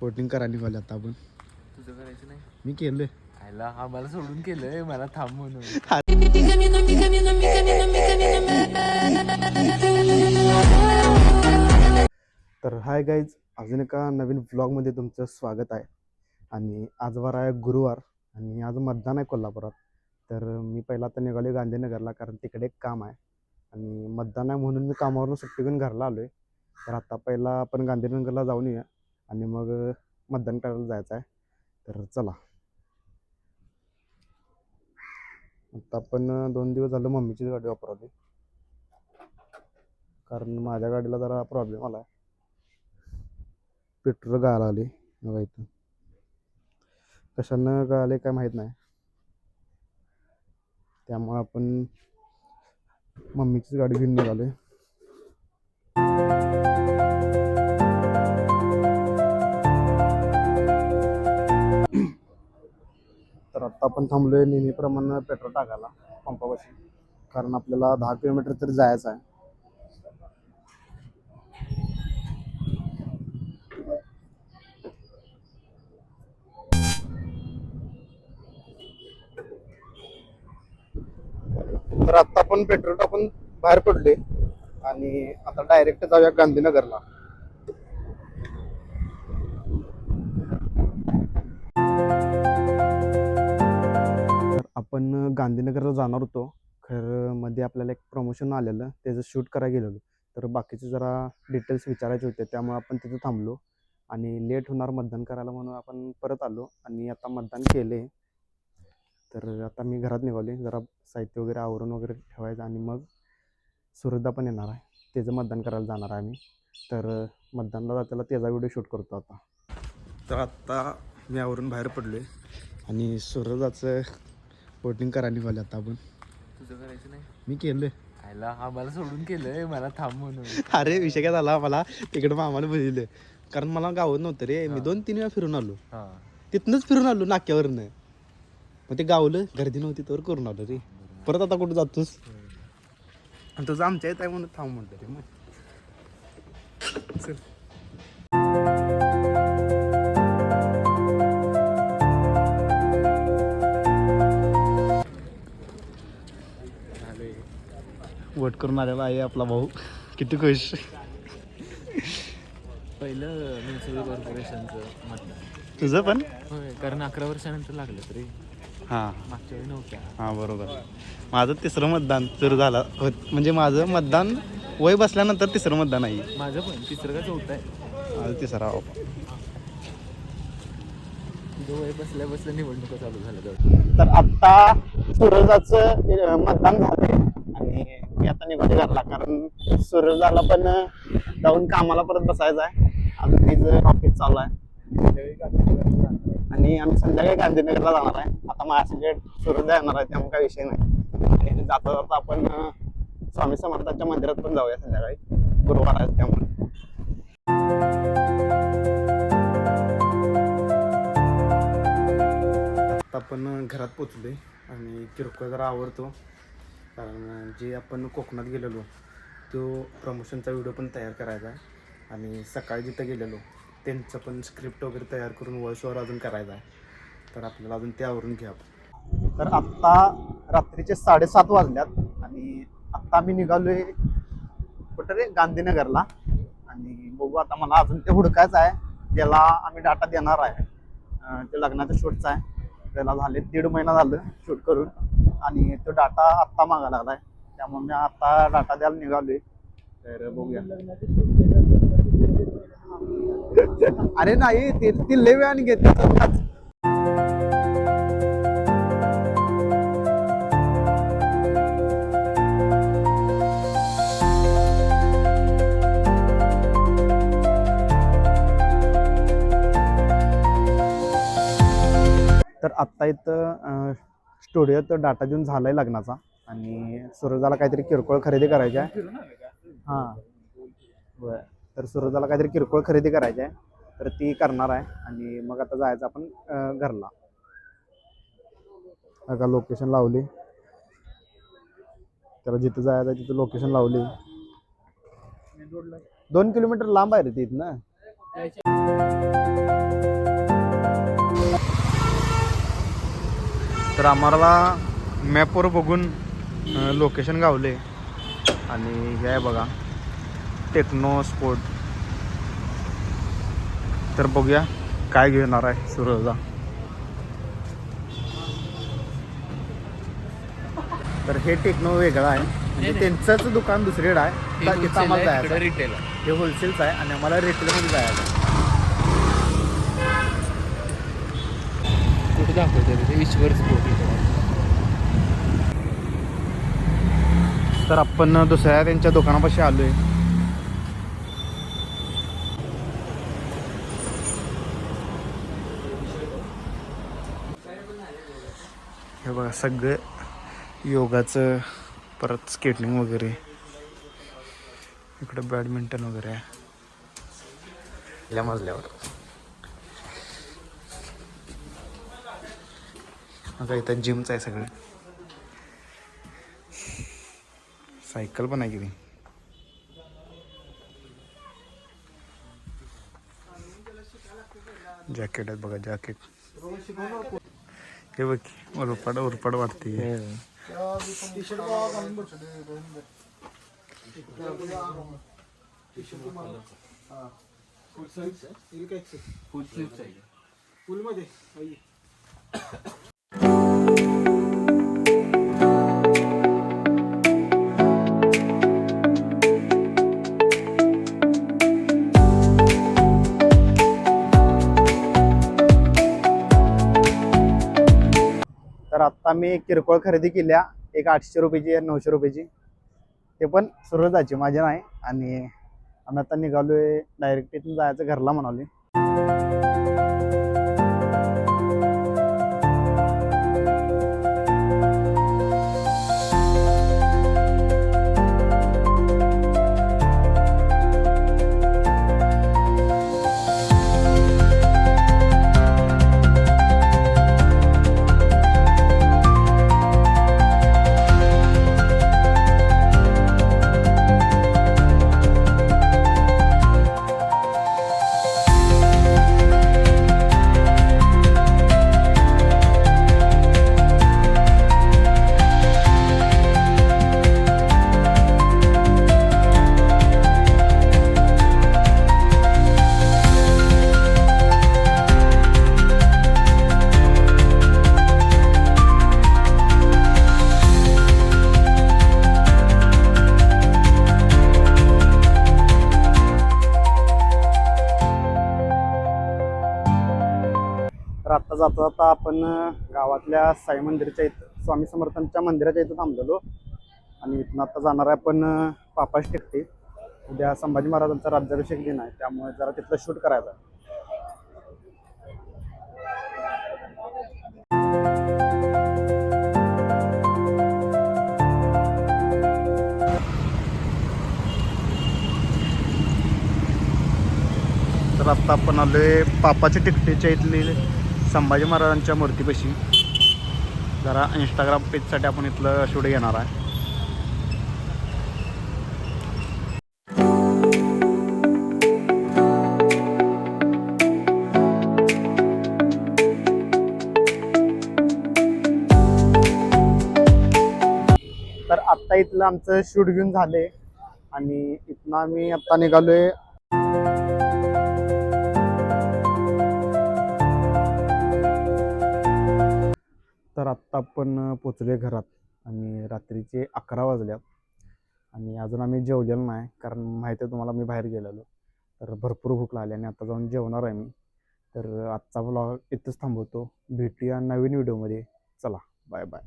Voting करायला निघाले आता आपण. तुझं करायचं नाही? मी केलंय. आयला हा मला सोडून केलंय, मला थांब म्हणून. तर हाय गाईज, अजून एका नवीन व्लॉगमध्ये तुमचं स्वागत आहे. आणि आज वार आहे गुरुवार आणि आज मतदान आहे कोल्हापुरात. तर मी पहिला आता निघालो गांधीनगरला, कारण तिकडे एक काम आहे आणि मतदान आहे म्हणून मी कामावरून सुट्टी घेऊन घरला आलो आहे. तर आता पहिला आपण गांधीनगरला जाऊन येऊया आणि मग मतदान करायला जायचं आहे. तर चला. आता आपण 2 दिवस झालं मम्मीचीच गाडी वापरवली, कारण माझ्या गाडीला जरा प्रॉब्लेम आला आहे. पेट्रोल गाळायला आले बघा इथं. कशानं गाळाले काय माहीत नाही, त्यामुळे आपण मम्मीचीच गाडी घेऊन निघालोय. तर आता आपण थांबलोय नेहमीप्रमाणे पेट्रोल टाकायला पंपापाशी, कारण आपल्याला 10 किलोमीटर तरी जायचं आहे. तर आता आपण पेट्रोल टाकून बाहेर पडले आणि आता डायरेक्ट जाऊया गांधीनगरला. तर आपण गांधीनगरला जाणार होतो, खरं मध्ये आपल्याला एक प्रमोशन आलेलं, त्याचं शूट करायला गेलेलो. तर बाकीचे जरा डिटेल्स विचारायचे होते, त्यामुळे आपण तिथे थांबलो आणि लेट होणार मतदान करायला म्हणून आपण परत आलो आणि आता मतदान केले. तर आता मी घरात निघाले, जरा साहित्य वगैरे आवरून वगैरे ठेवायचं आणि मग सुरदा पण येणार आहे, त्याचं मतदान करायला जाणार आहे आम्ही. तर मतदानला जाताना त्याचा व्हिडिओ शूट करतो आता. तर आत्ता मी आवरून बाहेर पडलो आहे आणि सुरदाचं वोटिंग करायला निघाले आता आपण. तुझं करायचं नाही? मी केलंय. आयला हा मला सोडून केलंय, मला थांब म्हणून. अरे विषय काय झाला, मला तिकडं मामाला बघितलं, कारण मला गावात नव्हतं रे. मी 2-3 वेळा फिरून आलो, तिथनंच फिरून आलो नाक्यावरनं. मग ते गावलं, गर्दी नव्हती तर करून आलो रे. परत आता कुठं जातोस? आणि तुझं आमच्या येत आहे म्हणून थांब म्हणतो रे. मग चल. वोट करून आलेला आहे आपला भाऊ. किती खुश. पहिलं म्युन्सिपल कॉर्पोरेशनचं मतदान. तुझं पण? होय, कारण 11 वर्षानंतर लागलं तरी. हां मागच्या वेळी नव्हत्या. हां बरोबर. माझं 3रं मतदान सुरू झालं म्हणजे माझं मतदान वय बसल्यानंतर 3रं मतदान आहे. माझं पण 3रं का 4थं आहे. माझं 3रा. तुझं वय बसल्या बसल्या निवडणुका चालू झाल्या. तर आत्ता सुरजाचं मतदान झालंय आणि मी आता निघून घरला, कारण सुरजाला पण जाऊन कामाला परत बसायचं आहे. अजून तिचं ऑफिस चालू आहे आणि आम्ही संध्याकाळी गांधीनगरला जाणार आहे. आता माझ्याकडे सुरजा येणार आहे, त्यामुळे काही विषय नाही. आणि जाता जाता आपण स्वामी समर्थांच्या मंदिरात पण जाऊया संध्याकाळी, गुरुवार आहे त्यामुळे. आता आपण घरात पोचलोय आणि किरकोळ जरा आवरतो, कारण जे आपण कोकणात गेलेलो तो प्रमोशनचा व्हिडिओ पण तयार करायचा आहे आणि सकाळी जिथं गेलेलो त्यांचं पण स्क्रिप्ट वगैरे तयार करून व्हॉइस ओव्हर अजून करायचा आहे. तर आपल्याला अजून ते आवरून घ्या. तर आत्ता रात्रीचे 7:30 वाजल्यात आणि आत्ता आम्ही निघालोय कुठं रे, गांधीनगरला. आणि बघू आता, मला अजून ते हुडकायचं आहे ज्याला आम्ही डाटा देणार आहे. ते लग्नाच्या शूटचा आहे, त्याला झाले 1.5 महिना झालं शूट करून आणि तो डाटा आत्ता मागायला लागलाय, त्यामुळे मी आता डाटा द्यायला निघालोय. तर बघूया. अरे नाही, ती लय वेळाने घेते. तर आत्ता इथं स्टुडिओत डाटा देऊन झालाय लग्नाचा आणि सुरजाला काहीतरी किरकोळ खरेदी करायची आहे. हां बरं. तर सुरजाला काहीतरी किरकोळ खरेदी करायची आहे, तर ती करणार आहे आणि मग आता जायचं आपण घरला. आता लोकेशन लावली, त्याला जिथं जायचं आहे तिथं लोकेशन लावली. 2 किलोमीटर लांब आहे रे तिथनं. तर आम्हाला मॅपवर बघून लोकेशन गावले आणि हे आहे बघा टेक्नो स्पोर्ट. तर बघूया काय घेणार आहे सूरजला. तर हे टेक्नो वेगळं आहे, म्हणजे त्यांचंच दुकान दुसरीकडे आहे, तिथं आम्हाला जायचं. रिटेल हे होलसेलचं आहे आणि आम्हाला रिटेलमध्ये जायचं. कुठे दाखवते ते ईश्वर स्पोर्ट इकडे. तर आपण दुसऱ्या त्यांच्या दुकानापाशी आलोय. हे बघा सगळं योगाचं, परत स्केटिंग वगैरे, इकडं बॅडमिंटन वगैरे आहे या मजल्यावर. आता इथं जिमच आहे सगळं. सायकल पण आहे की नाही. जॅकेट आहेत बघा, जॅकेट. हे बघ उरपाड उरपाड वाटते. तर आत्ता मी किरकोळ खरेदी केल्या, एक 800 रुपयाची आणि 900 रुपयाची. ते पण सुरताची, माझी नाही. आणि आम्ही आता निघालोय डायरेक्ट इथून जायचं घरला म्हणाले. तर आत्ता जाता जाता आपण गावातल्या साई मंदिराच्या इथं, स्वामी समर्थांच्या मंदिराच्या इथं थांबलेलो. आणि इथून आता जाणार आहे आपण पापाश टेकडी. उद्या संभाजी महाराजांचा राज्याभिषेक दिन आहे, त्यामुळे जरा तिथलं शूट करायचं आहे. तर आत्ता आपण आलोय पापाच्या टिकटीच्या इथली संभाजी महाराजांच्या मूर्तीपाशी. जरा इंस्टाग्राम पेजसाठी आपण इथलं शूट घेणार आहे. तर आत्ता इथलं आमचं शूट घेऊन झाले आणि इथनं आम्ही आत्ता निघालोय तर आत्ता आपण पोचलोय घरात आणि रात्रीचे 11 वाजल्यात आणि अजून आम्ही जेवलेलो नाही, कारण माहिती आहे तुम्हाला मी बाहेर गेलेलो. तर भरपूर भूक लागली आणि आता जाऊन जेवणार आहे मी. तर आजचा व्लॉग इथंच थांबवतो. भेटूया नवीन व्हिडिओमध्ये. चला बाय बाय.